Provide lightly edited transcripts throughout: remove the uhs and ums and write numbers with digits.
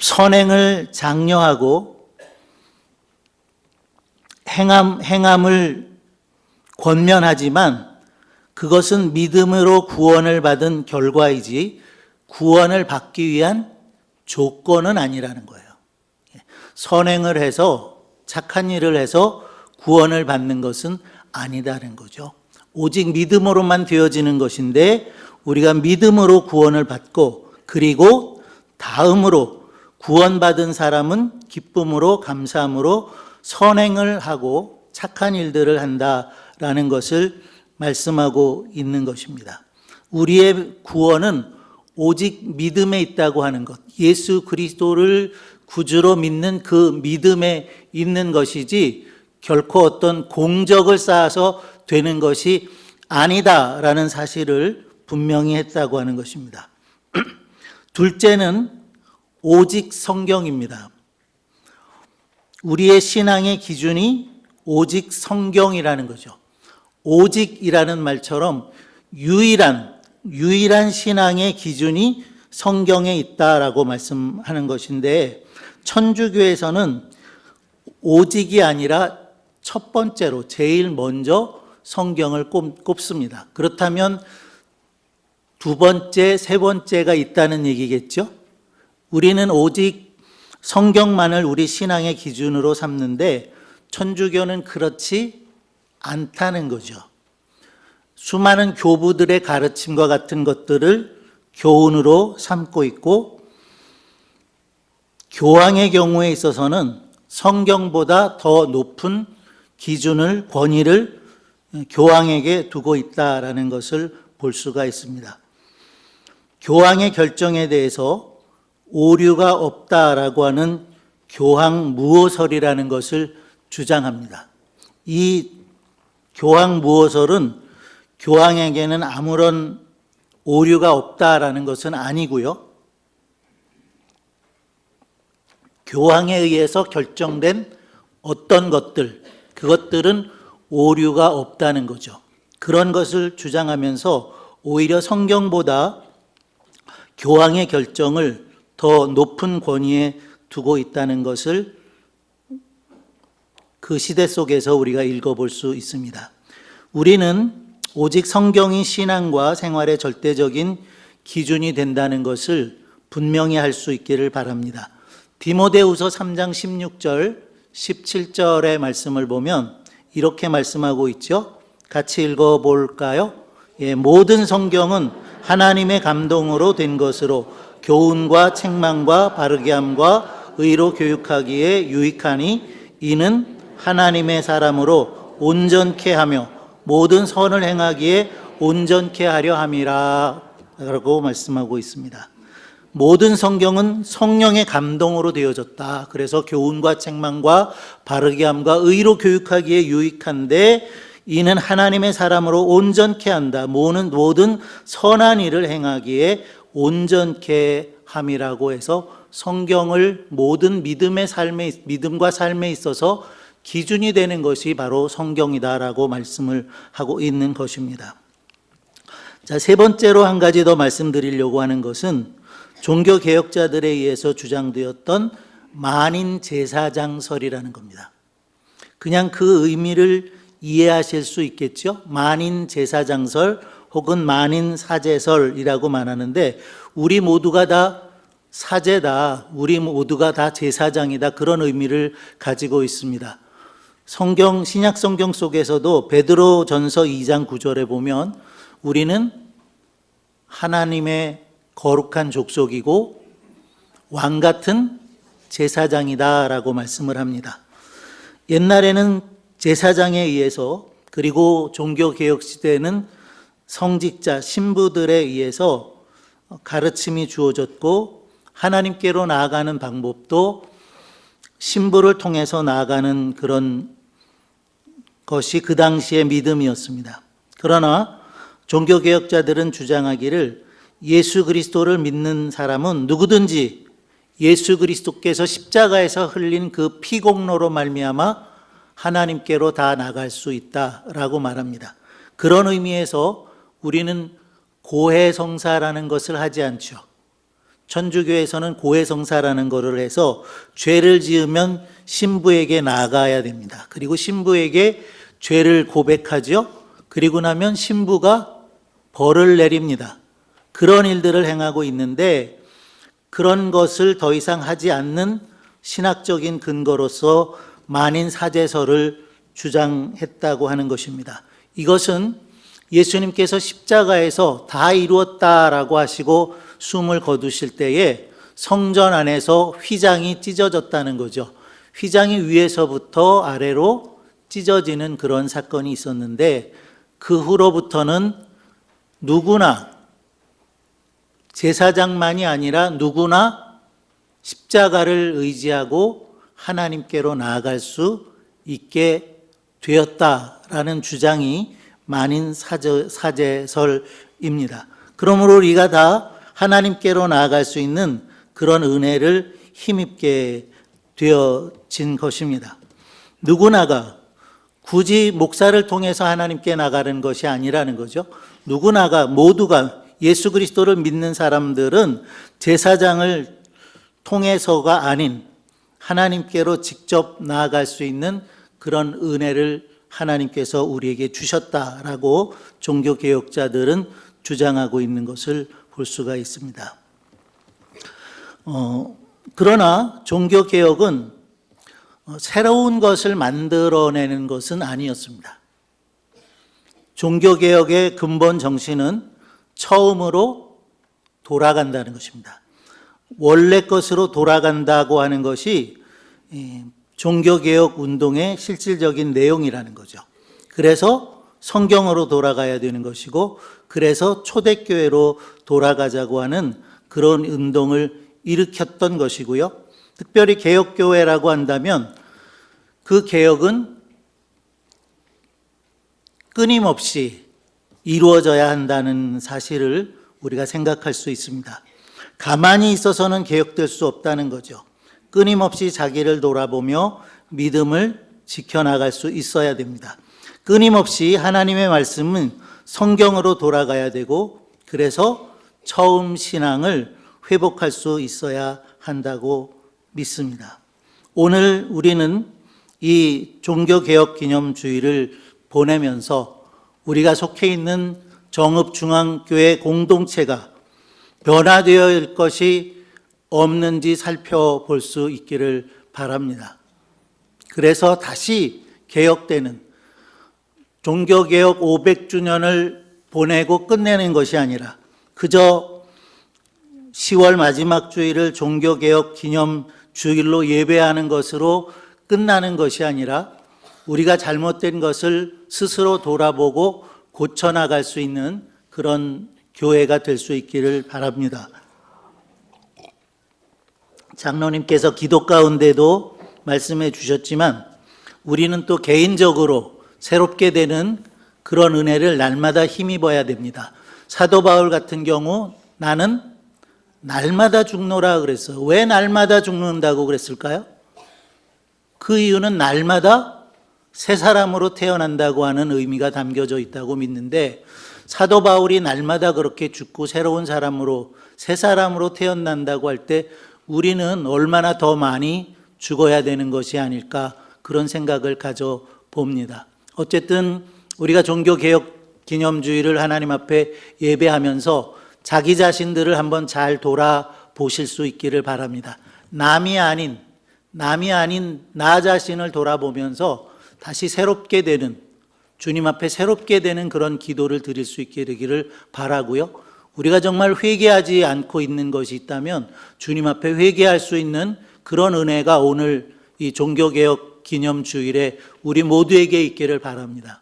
선행을 장려하고 행함을 권면하지만 그것은 믿음으로 구원을 받은 결과이지 구원을 받기 위한 조건은 아니라는 거예요. 선행을 해서 착한 일을 해서 구원을 받는 것은 아니다는 거죠. 오직 믿음으로만 되어지는 것인데 우리가 믿음으로 구원을 받고 그리고 다음으로 구원받은 사람은 기쁨으로 감사함으로 선행을 하고 착한 일들을 한다라는 것을 말씀하고 있는 것입니다. 우리의 구원은 오직 믿음에 있다고 하는 것, 예수 그리스도를 구주로 믿는 그 믿음에 있는 것이지 결코 어떤 공적을 쌓아서 되는 것이 아니다라는 사실을 분명히 했다고 하는 것입니다. 둘째는 오직 성경입니다. 우리의 신앙의 기준이 오직 성경이라는 거죠. 오직이라는 말처럼 유일한 신앙의 기준이 성경에 있다라고 말씀하는 것인데 천주교에서는 오직이 아니라 첫 번째로 제일 먼저 성경을 꼽습니다. 그렇다면 두 번째, 세 번째가 있다는 얘기겠죠? 우리는 오직 성경만을 우리 신앙의 기준으로 삼는데 천주교는 그렇지 않다는 거죠. 수많은 교부들의 가르침과 같은 것들을 교훈으로 삼고 있고 교황의 경우에 있어서는 성경보다 더 높은 기준을, 권위를 교황에게 두고 있다라는 것을 볼 수가 있습니다. 교황의 결정에 대해서 오류가 없다라고 하는 교황무호설이라는 것을 주장합니다. 이 교황무호설은 교황에게는 아무런 오류가 없다라는 것은 아니고요. 교황에 의해서 결정된 어떤 것들, 그것들은 오류가 없다는 거죠. 그런 것을 주장하면서 오히려 성경보다 교황의 결정을 더 높은 권위에 두고 있다는 것을 그 시대 속에서 우리가 읽어볼 수 있습니다. 우리는 오직 성경이 신앙과 생활의 절대적인 기준이 된다는 것을 분명히 할 수 있기를 바랍니다. 디모데후서 3장 16절, 17절의 말씀을 보면 이렇게 말씀하고 있죠. 같이 읽어볼까요? 모든 성경은 하나님의 감동으로 된 것으로 교훈과 책망과 바르게 함과 의로 교육하기에 유익하니 이는 하나님의 사람으로 온전케 하며 모든 선을 행하기에 온전케 하려 함이라 라고 말씀하고 있습니다. 모든 성경은 성령의 감동으로 되어졌다. 그래서 교훈과 책망과 바르게 함과 의로 교육하기에 유익한데 이는 하나님의 사람으로 온전케 한다. 모든 선한 일을 행하기에 온전케 함이라고 해서 성경을 모든 믿음과 삶에 있어서 기준이 되는 것이 바로 성경이다라고 말씀을 하고 있는 것입니다. 자, 세 번째로 한 가지 더 말씀드리려고 하는 것은 종교개혁자들에 의해서 주장되었던 만인제사장설이라는 겁니다. 그냥 그 의미를 이해하실 수 있겠죠? 만인제사장설 혹은 만인사제설이라고 말하는데 우리 모두가 다 사제다, 우리 모두가 다 제사장이다, 그런 의미를 가지고 있습니다. 신약 성경 속에서도 베드로전서 2장 9절에 보면 우리는 하나님의 거룩한 족속이고 왕 같은 제사장이다라고 말씀을 합니다. 옛날에는 제사장에 의해서 그리고 종교개혁 시대에는 성직자, 신부들에 의해서 가르침이 주어졌고 하나님께로 나아가는 방법도 신부를 통해서 나아가는 그런 것이 그 당시의 믿음이었습니다. 그러나 종교개혁자들은 주장하기를 예수 그리스도를 믿는 사람은 누구든지 예수 그리스도께서 십자가에서 흘린 그 피공로로 말미암아 하나님께로 다 나갈 수 있다라고 말합니다. 그런 의미에서 우리는 고해성사라는 것을 하지 않죠. 천주교에서는 고해성사라는 거를 해서 죄를 지으면 신부에게 나아가야 됩니다. 그리고 신부에게 죄를 고백하죠. 그리고 나면 신부가 벌을 내립니다. 그런 일들을 행하고 있는데 그런 것을 더 이상 하지 않는 신학적인 근거로서 만인사제설을 주장했다고 하는 것입니다. 이것은 예수님께서 십자가에서 다 이루었다라고 하시고 숨을 거두실 때에 성전 안에서 휘장이 찢어졌다는 거죠. 휘장이 위에서부터 아래로 찢어지는 그런 사건이 있었는데 그 후로부터는 누구나 제사장만이 아니라 누구나 십자가를 의지하고 하나님께로 나아갈 수 있게 되었다라는 주장이 만인사제설입니다. 그러므로 우리가 다 하나님께로 나아갈 수 있는 그런 은혜를 힘입게 되어진 것입니다. 누구나가 굳이 목사를 통해서 하나님께 나가는 것이 아니라는 거죠. 누구나가 모두가 예수 그리스도를 믿는 사람들은 제사장을 통해서가 아닌 하나님께로 직접 나아갈 수 있는 그런 은혜를 하나님께서 우리에게 주셨다라고 종교개혁자들은 주장하고 있는 것을 볼 수가 있습니다. 그러나 종교개혁은 새로운 것을 만들어내는 것은 아니었습니다. 종교개혁의 근본 정신은 처음으로 돌아간다는 것입니다. 원래 것으로 돌아간다고 하는 것이 종교개혁 운동의 실질적인 내용이라는 거죠. 그래서 성경으로 돌아가야 되는 것이고, 그래서 초대교회로 돌아가자고 하는 그런 운동을 일으켰던 것이고요. 특별히 개혁교회라고 한다면 그 개혁은 끊임없이 이루어져야 한다는 사실을 우리가 생각할 수 있습니다. 가만히 있어서는 개혁될 수 없다는 거죠. 끊임없이 자기를 돌아보며 믿음을 지켜나갈 수 있어야 됩니다. 끊임없이 하나님의 말씀은 성경으로 돌아가야 되고, 그래서 처음 신앙을 회복할 수 있어야 한다고 믿습니다. 오늘 우리는 이 종교개혁 기념주의를 보내면서 우리가 속해 있는 정읍중앙교회 공동체가 변화되어 일 것이 없는지 살펴볼 수 있기를 바랍니다. 그래서 다시 개혁되는 종교개혁 500주년을 보내고 끝내는 것이 아니라 그저 10월 마지막 주일을 종교개혁 기념주일로 예배하는 것으로 끝나는 것이 아니라 우리가 잘못된 것을 스스로 돌아보고 고쳐나갈 수 있는 그런 교회가 될 수 있기를 바랍니다. 장로님께서 기도 가운데도 말씀해 주셨지만 우리는 또 개인적으로 새롭게 되는 그런 은혜를 날마다 힘입어야 됩니다. 사도 바울 같은 경우 나는 날마다 죽노라 그랬어요. 왜 날마다 죽는다고 그랬을까요? 그 이유는 날마다 새 사람으로 태어난다고 하는 의미가 담겨져 있다고 믿는데, 사도 바울이 날마다 그렇게 죽고 새로운 사람으로, 새 사람으로 태어난다고 할 때 우리는 얼마나 더 많이 죽어야 되는 것이 아닐까, 그런 생각을 가져봅니다. 어쨌든 우리가 종교개혁 기념주의를 하나님 앞에 예배하면서 자기 자신들을 한번 잘 돌아보실 수 있기를 바랍니다. 남이 아닌 나 자신을 돌아보면서 다시 새롭게 되는, 주님 앞에 새롭게 되는 그런 기도를 드릴 수 있게 되기를 바라고요. 우리가 정말 회개하지 않고 있는 것이 있다면 주님 앞에 회개할 수 있는 그런 은혜가 오늘 이 종교개혁 기념주일에 우리 모두에게 있기를 바랍니다.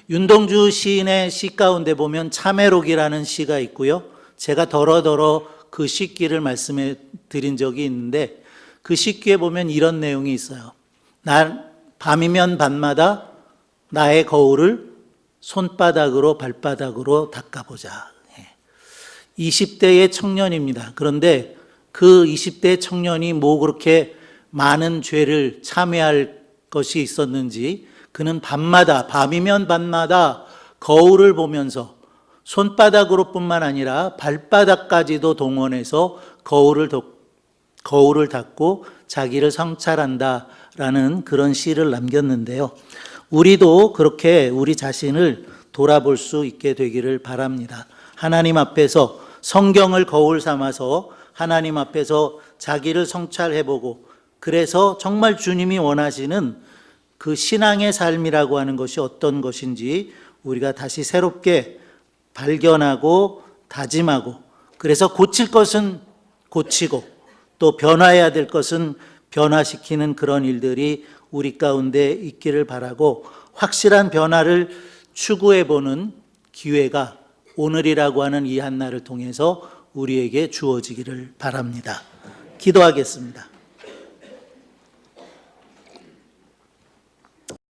윤동주 시인의 시 가운데 보면 참회록이라는 시가 있고요. 제가 더러더러 그 시기를 말씀해 드린 적이 있는데, 그 시기에 보면 이런 내용이 있어요. 밤이면 밤마다 나의 거울을 손바닥으로 발바닥으로 닦아보자. 20대의 청년입니다. 그런데 그 20대 청년이 뭐 그렇게 많은 죄를 참회할 것이 있었는지 그는 밤이면 밤마다 거울을 보면서 손바닥으로뿐만 아니라 발바닥까지도 동원해서 거울을 닦고 자기를 성찰한다라는 그런 시를 남겼는데요. 우리도 그렇게 우리 자신을 돌아볼 수 있게 되기를 바랍니다. 하나님 앞에서 성경을 거울 삼아서 하나님 앞에서 자기를 성찰해보고, 그래서 정말 주님이 원하시는 그 신앙의 삶이라고 하는 것이 어떤 것인지 우리가 다시 새롭게 발견하고 다짐하고, 그래서 고칠 것은 고치고 또 변화해야 될 것은 변화시키는 그런 일들이 우리 가운데 있기를 바라고, 확실한 변화를 추구해보는 기회가 오늘이라고 하는 이 한날을 통해서 우리에게 주어지기를 바랍니다. 기도하겠습니다.